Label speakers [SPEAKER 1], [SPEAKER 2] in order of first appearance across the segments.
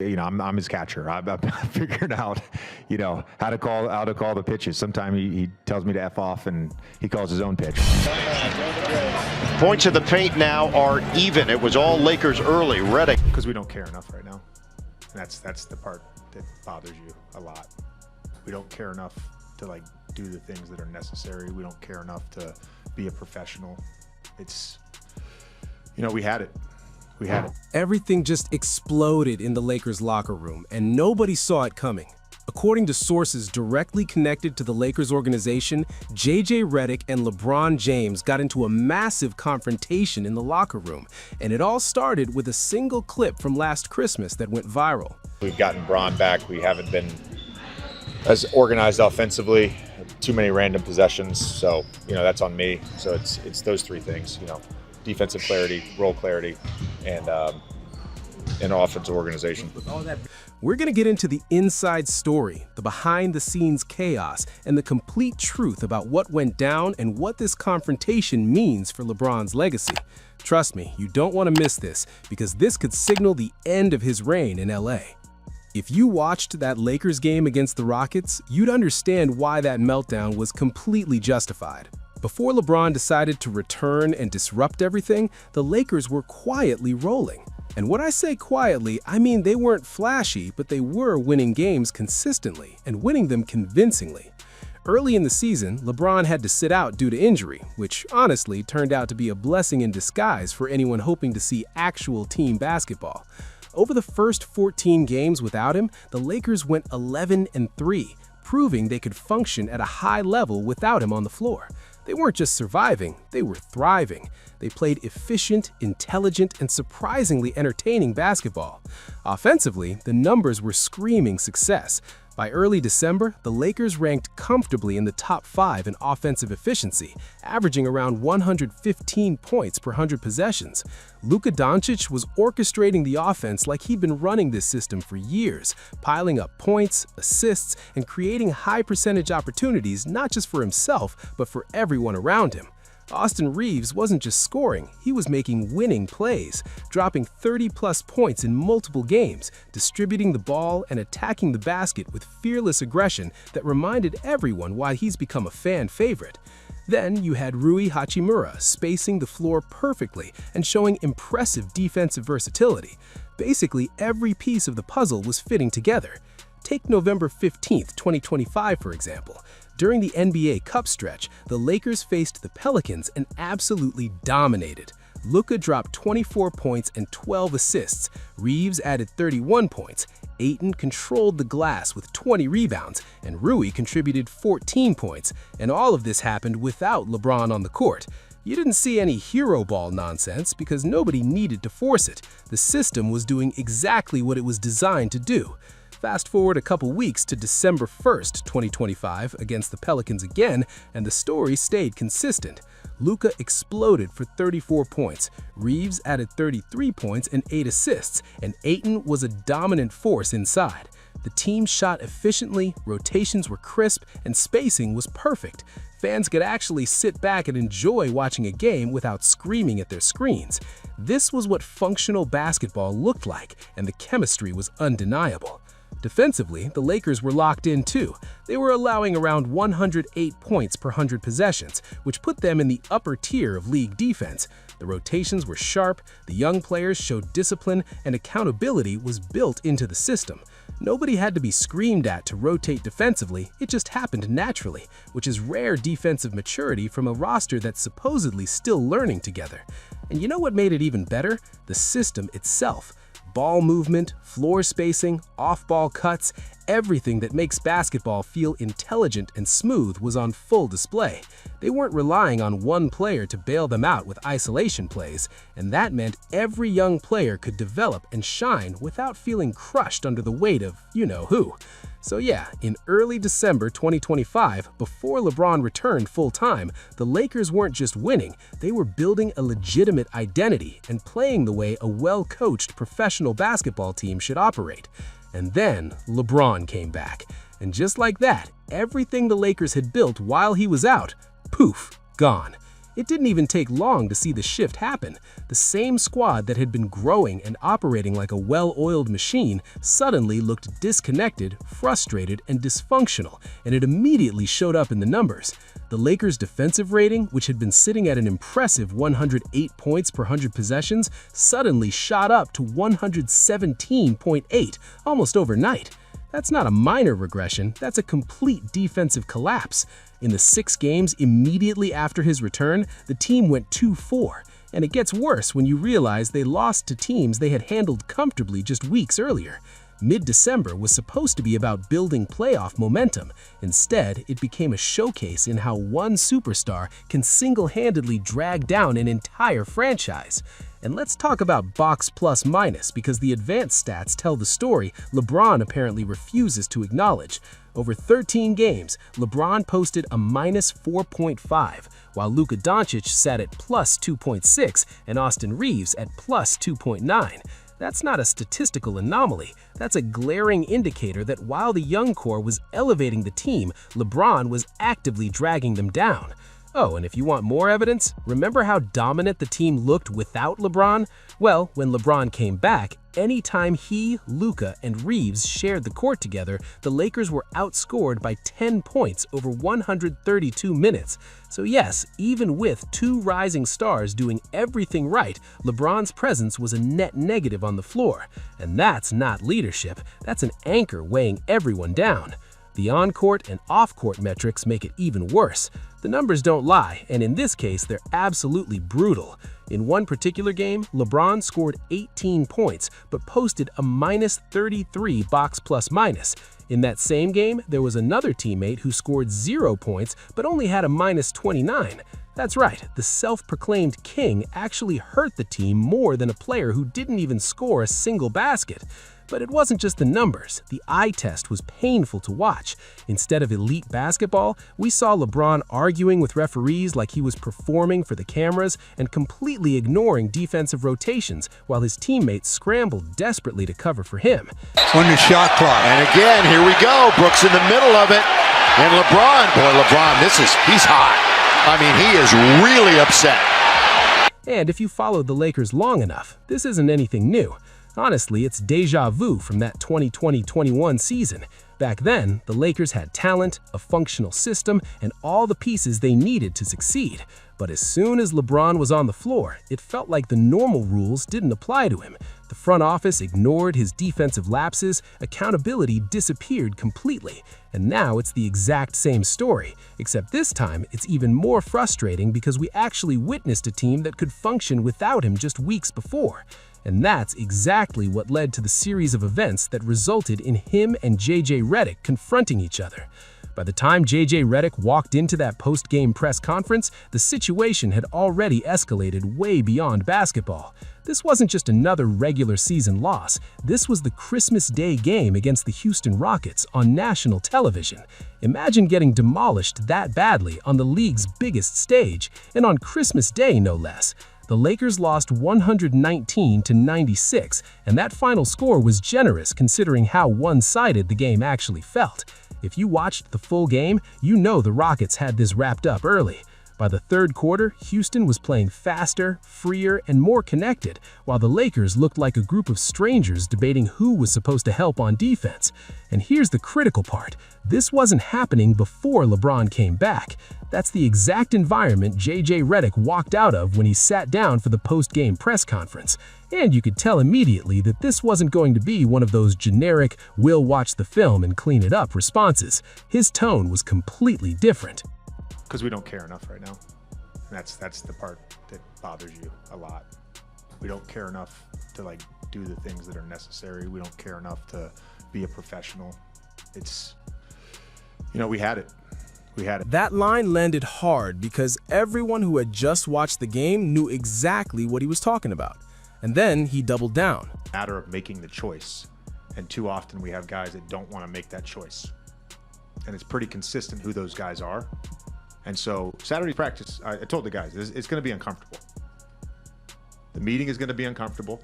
[SPEAKER 1] I'm his catcher. I'm figuring out, how to call the pitches. Sometimes he tells me to F off and he calls his own pitch.
[SPEAKER 2] Points in the paint now are even. It was all Lakers early. Redick.
[SPEAKER 1] Because we don't care enough right now. And that's the part that bothers you a lot. We don't care enough to do the things that are necessary. We don't care enough to be a professional. It's, we had it. We had it.
[SPEAKER 3] Everything just exploded in the Lakers locker room, and nobody saw it coming. According to sources directly connected to the Lakers organization, JJ Redick and LeBron James got into a massive confrontation in the locker room, and it all started with a single clip from last Christmas that went viral.
[SPEAKER 4] We've gotten Bron back. We haven't been as organized offensively, too many random possessions, so that's on me. So it's those three things, defensive clarity, role clarity, and offensive organization.
[SPEAKER 3] We're going to get into the inside story, the behind-the-scenes chaos, and the complete truth about what went down and what this confrontation means for LeBron's legacy. Trust me, you don't want to miss this, because this could signal the end of his reign in LA. If you watched that Lakers game against the Rockets, you'd understand why that meltdown was completely justified. Before LeBron decided to return and disrupt everything, the Lakers were quietly rolling. And when I say quietly, I mean they weren't flashy, but they were winning games consistently and winning them convincingly. Early in the season, LeBron had to sit out due to injury, which honestly turned out to be a blessing in disguise for anyone hoping to see actual team basketball. Over the first 14 games without him, the Lakers went 11-3, proving they could function at a high level without him on the floor. They weren't just surviving, they were thriving. They played efficient, intelligent, and surprisingly entertaining basketball. Offensively, the numbers were screaming success. By early December, the Lakers ranked comfortably in the top 5 in offensive efficiency, averaging around 115 points per 100 possessions. Luka Doncic was orchestrating the offense like he'd been running this system for years, piling up points, assists, and creating high-percentage opportunities not just for himself, but for everyone around him. Austin Reaves wasn't just scoring, he was making winning plays, dropping 30-plus points in multiple games, distributing the ball and attacking the basket with fearless aggression that reminded everyone why he's become a fan favorite. Then you had Rui Hachimura spacing the floor perfectly and showing impressive defensive versatility. Basically, every piece of the puzzle was fitting together. Take November 15, 2025, for example. During the NBA Cup stretch, the Lakers faced the Pelicans and absolutely dominated. Luka dropped 24 points and 12 assists, Reaves added 31 points, Ayton controlled the glass with 20 rebounds, and Rui contributed 14 points, and all of this happened without LeBron on the court. You didn't see any hero ball nonsense because nobody needed to force it. The system was doing exactly what it was designed to do. Fast forward a couple weeks to December 1st, 2025, against the Pelicans again, and the story stayed consistent. Luka exploded for 34 points, Reaves added 33 points and 8 assists, and Ayton was a dominant force inside. The team shot efficiently, rotations were crisp, and spacing was perfect. Fans could actually sit back and enjoy watching a game without screaming at their screens. This was what functional basketball looked like, and the chemistry was undeniable. Defensively, the Lakers were locked in too. They were allowing around 108 points per 100 possessions, which put them in the upper tier of league defense. The rotations were sharp, the young players showed discipline, and accountability was built into the system. Nobody had to be screamed at to rotate defensively, it just happened naturally, which is rare defensive maturity from a roster that's supposedly still learning together. And you know what made it even better? The system itself. Ball movement, floor spacing, off-ball cuts, everything that makes basketball feel intelligent and smooth was on full display. They weren't relying on one player to bail them out with isolation plays, and that meant every young player could develop and shine without feeling crushed under the weight of you-know-who. So yeah, in early December 2025, before LeBron returned full-time, the Lakers weren't just winning, they were building a legitimate identity and playing the way a well-coached professional basketball team should operate. And then LeBron came back. And just like that, everything the Lakers had built while he was out, poof, gone. It didn't even take long to see the shift happen. The same squad that had been growing and operating like a well-oiled machine suddenly looked disconnected, frustrated, and dysfunctional, and it immediately showed up in the numbers. The Lakers' defensive rating, which had been sitting at an impressive 108 points per 100 possessions, suddenly shot up to 117.8 almost overnight. That's not a minor regression, that's a complete defensive collapse. In the 6 games immediately after his return, the team went 2-4. And it gets worse when you realize they lost to teams they had handled comfortably just weeks earlier. Mid-December was supposed to be about building playoff momentum. Instead, it became a showcase in how one superstar can single-handedly drag down an entire franchise. And let's talk about box plus minus, because the advanced stats tell the story LeBron apparently refuses to acknowledge. Over 13 games, LeBron posted a minus 4.5, while Luka Doncic sat at plus 2.6 and Austin Reaves at plus 2.9. That's not a statistical anomaly. That's a glaring indicator that while the young core was elevating the team, LeBron was actively dragging them down. Oh, and if you want more evidence, remember how dominant the team looked without LeBron? Well, when LeBron came back, anytime he, Luka, and Reaves shared the court together, the Lakers were outscored by 10 points over 132 minutes. So yes, even with 2 rising stars doing everything right, LeBron's presence was a net negative on the floor. And that's not leadership, that's an anchor weighing everyone down. The on-court and off-court metrics make it even worse. The numbers don't lie, and in this case, they're absolutely brutal. In one particular game, LeBron scored 18 points, but posted a minus 33 box plus minus. In that same game, there was another teammate who scored 0 points, but only had a minus 29. That's right, the self-proclaimed king actually hurt the team more than a player who didn't even score a single basket. But it wasn't just the numbers. The eye test was painful to watch. Instead of elite basketball, we saw LeBron arguing with referees like he was performing for the cameras and completely ignoring defensive rotations while his teammates scrambled desperately to cover for him.
[SPEAKER 5] On the shot clock.
[SPEAKER 2] And again, here we go. Brooks in the middle of it. And LeBron, he's hot. I mean, he is really upset.
[SPEAKER 3] And if you followed the Lakers long enough, this isn't anything new. Honestly, it's déjà vu from that 2020-21 season. Back then, the Lakers had talent, a functional system, and all the pieces they needed to succeed. But as soon as LeBron was on the floor, it felt like the normal rules didn't apply to him. The front office ignored his defensive lapses, accountability disappeared completely. And now it's the exact same story, except this time it's even more frustrating because we actually witnessed a team that could function without him just weeks before. And that's exactly what led to the series of events that resulted in him and JJ Redick confronting each other. By the time JJ Redick walked into that post-game press conference, the situation had already escalated way beyond basketball. This wasn't just another regular season loss. This was the Christmas Day game against the Houston Rockets on national television. Imagine getting demolished that badly on the league's biggest stage, and on Christmas Day no less. The Lakers lost 119-96, and that final score was generous considering how one-sided the game actually felt. If you watched the full game, you know the Rockets had this wrapped up early. By the third quarter, Houston was playing faster, freer, and more connected, while the Lakers looked like a group of strangers debating who was supposed to help on defense. And here's the critical part. This wasn't happening before LeBron came back. That's the exact environment JJ Redick walked out of when he sat down for the post-game press conference. And you could tell immediately that this wasn't going to be one of those generic, "we'll watch the film and clean it up" responses. His tone was completely different.
[SPEAKER 1] Because we don't care enough right now. And that's the part that bothers you a lot. We don't care enough to do the things that are necessary. We don't care enough to be a professional. It's, we had it. We had it.
[SPEAKER 3] That line landed hard because everyone who had just watched the game knew exactly what he was talking about. And then he doubled down.
[SPEAKER 1] Matter of making the choice. And too often we have guys that don't want to make that choice. And it's pretty consistent who those guys are. And so Saturday practice, I told the guys, it's going to be uncomfortable. The meeting is going to be uncomfortable.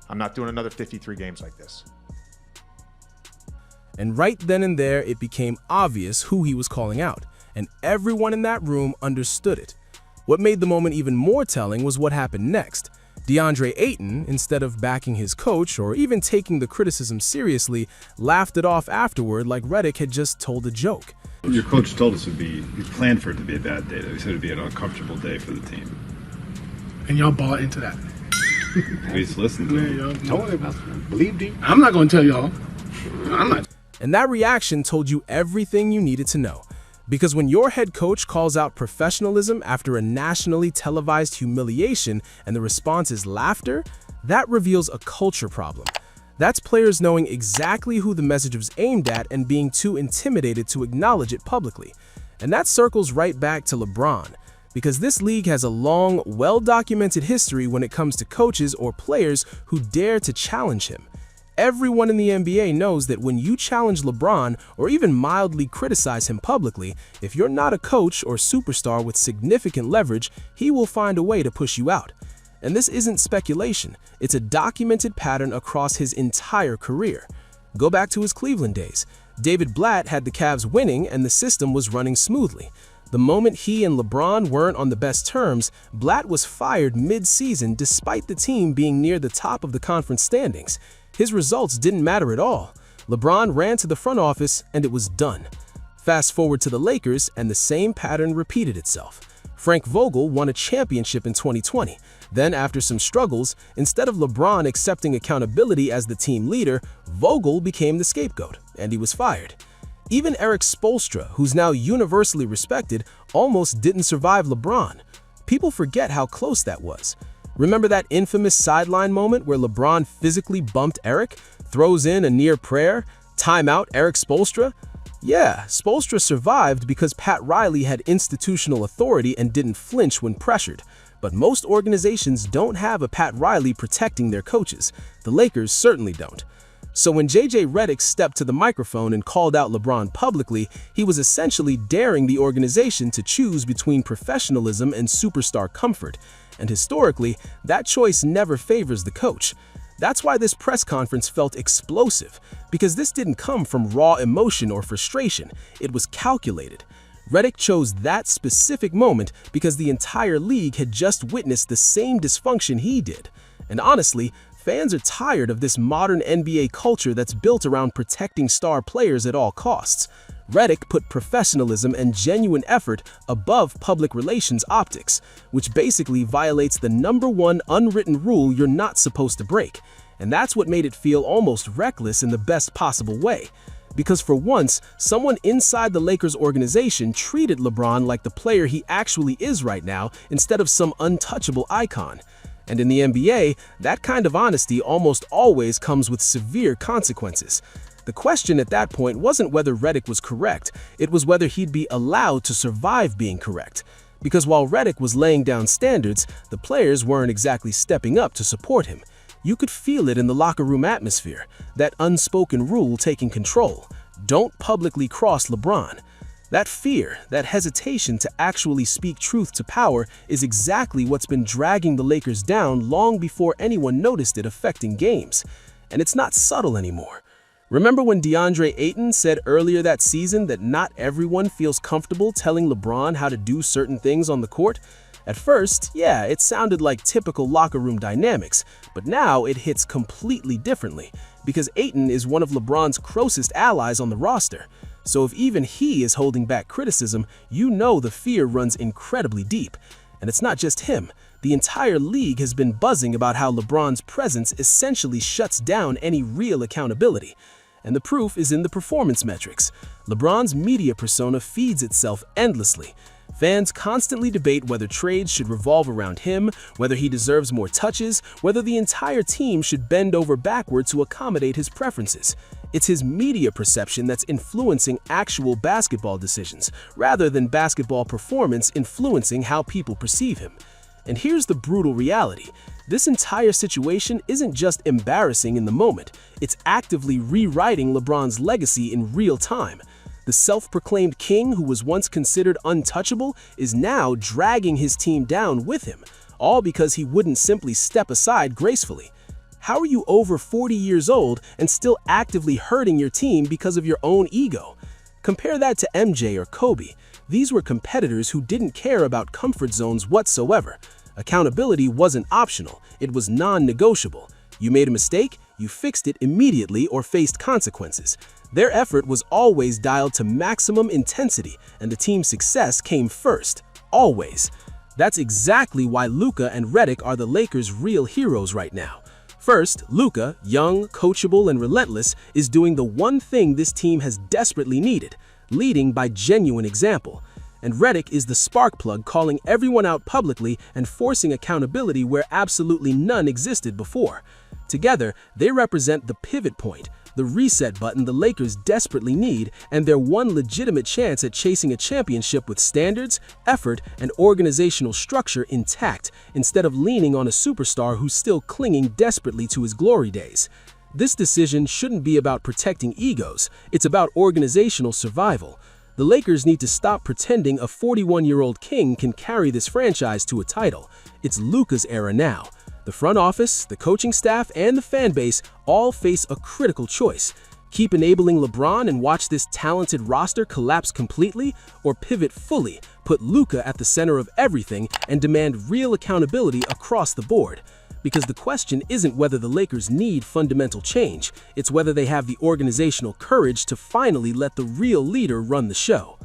[SPEAKER 1] I'm not doing another 53 games like this.
[SPEAKER 3] And right then and there, it became obvious who he was calling out. And everyone in that room understood it. What made the moment even more telling was what happened next. DeAndre Ayton, instead of backing his coach or even taking the criticism seriously, laughed it off afterward like Redick had just told a joke.
[SPEAKER 5] Your coach told us he planned for it to be a bad day. He said it'd be an uncomfortable day for the team.
[SPEAKER 6] And y'all bought into that.
[SPEAKER 5] We just listened to him.
[SPEAKER 6] Told him, believed him. I'm not going to tell y'all. I'm not.
[SPEAKER 3] And that reaction told you everything you needed to know. Because when your head coach calls out professionalism after a nationally televised humiliation and the response is laughter, that reveals a culture problem. That's players knowing exactly who the message was aimed at and being too intimidated to acknowledge it publicly. And that circles right back to LeBron, because this league has a long, well-documented history when it comes to coaches or players who dare to challenge him. Everyone in the NBA knows that when you challenge LeBron or even mildly criticize him publicly, if you're not a coach or superstar with significant leverage, he will find a way to push you out. And this isn't speculation, it's a documented pattern across his entire career. Go back to his Cleveland days. David Blatt had the Cavs winning and the system was running smoothly. The moment he and LeBron weren't on the best terms, Blatt was fired mid-season despite the team being near the top of the conference standings. His results didn't matter at all. LeBron ran to the front office and it was done. Fast forward to the Lakers and the same pattern repeated itself. Frank Vogel won a championship in 2020. Then after some struggles, instead of LeBron accepting accountability as the team leader, Vogel became the scapegoat and he was fired. Even Erik Spoelstra, who's now universally respected, almost didn't survive LeBron. People forget how close that was. Remember that infamous sideline moment where LeBron physically bumped Erik, throws in a near prayer, timeout Erik Spoelstra? Yeah, Spoelstra survived because Pat Riley had institutional authority and didn't flinch when pressured. But most organizations don't have a Pat Riley protecting their coaches. The Lakers certainly don't. So when JJ Redick stepped to the microphone and called out LeBron publicly, he was essentially daring the organization to choose between professionalism and superstar comfort. And historically, that choice never favors the coach. That's why this press conference felt explosive, because this didn't come from raw emotion or frustration. It was calculated. Redick chose that specific moment because the entire league had just witnessed the same dysfunction he did. And honestly, fans are tired of this modern NBA culture that's built around protecting star players at all costs. Redick put professionalism and genuine effort above public relations optics, which basically violates the #1 unwritten rule you're not supposed to break. And that's what made it feel almost reckless in the best possible way. Because for once, someone inside the Lakers organization treated LeBron like the player he actually is right now instead of some untouchable icon. And in the NBA, that kind of honesty almost always comes with severe consequences. The question at that point wasn't whether Redick was correct, it was whether he'd be allowed to survive being correct. Because while Redick was laying down standards, the players weren't exactly stepping up to support him. You could feel it in the locker room atmosphere, that unspoken rule taking control. Don't publicly cross LeBron. That fear, that hesitation to actually speak truth to power is exactly what's been dragging the Lakers down long before anyone noticed it affecting games. And it's not subtle anymore. Remember when DeAndre Ayton said earlier that season that not everyone feels comfortable telling LeBron how to do certain things on the court? At first, yeah, it sounded like typical locker room dynamics, but now it hits completely differently, because Ayton is one of LeBron's closest allies on the roster. So if even he is holding back criticism, you know the fear runs incredibly deep. And it's not just him. The entire league has been buzzing about how LeBron's presence essentially shuts down any real accountability. And the proof is in the performance metrics. LeBron's media persona feeds itself endlessly. Fans constantly debate whether trades should revolve around him, whether he deserves more touches, whether the entire team should bend over backward to accommodate his preferences. It's his media perception that's influencing actual basketball decisions, rather than basketball performance influencing how people perceive him. And here's the brutal reality. This entire situation isn't just embarrassing in the moment, it's actively rewriting LeBron's legacy in real time. The self-proclaimed king who was once considered untouchable is now dragging his team down with him, all because he wouldn't simply step aside gracefully. How are you over 40 years old and still actively hurting your team because of your own ego? Compare that to MJ or Kobe. These were competitors who didn't care about comfort zones whatsoever. Accountability wasn't optional, it was non-negotiable. You made a mistake, you fixed it immediately or faced consequences. Their effort was always dialed to maximum intensity, and the team's success came first. Always. That's exactly why Luka and Redick are the Lakers' real heroes right now. First, Luka, young, coachable, and relentless, is doing the one thing this team has desperately needed, leading by genuine example. And Redick is the spark plug, calling everyone out publicly and forcing accountability where absolutely none existed before. Together, they represent the pivot point, the reset button the Lakers desperately need, and their one legitimate chance at chasing a championship with standards, effort, and organizational structure intact, instead of leaning on a superstar who's still clinging desperately to his glory days. This decision shouldn't be about protecting egos, it's about organizational survival. The Lakers need to stop pretending a 41-year-old king can carry this franchise to a title. It's Luka's era now. The front office, the coaching staff, and the fan base all face a critical choice. Keep enabling LeBron and watch this talented roster collapse completely, or pivot fully, put Luka at the center of everything, and demand real accountability across the board. Because the question isn't whether the Lakers need fundamental change, it's whether they have the organizational courage to finally let the real leader run the show.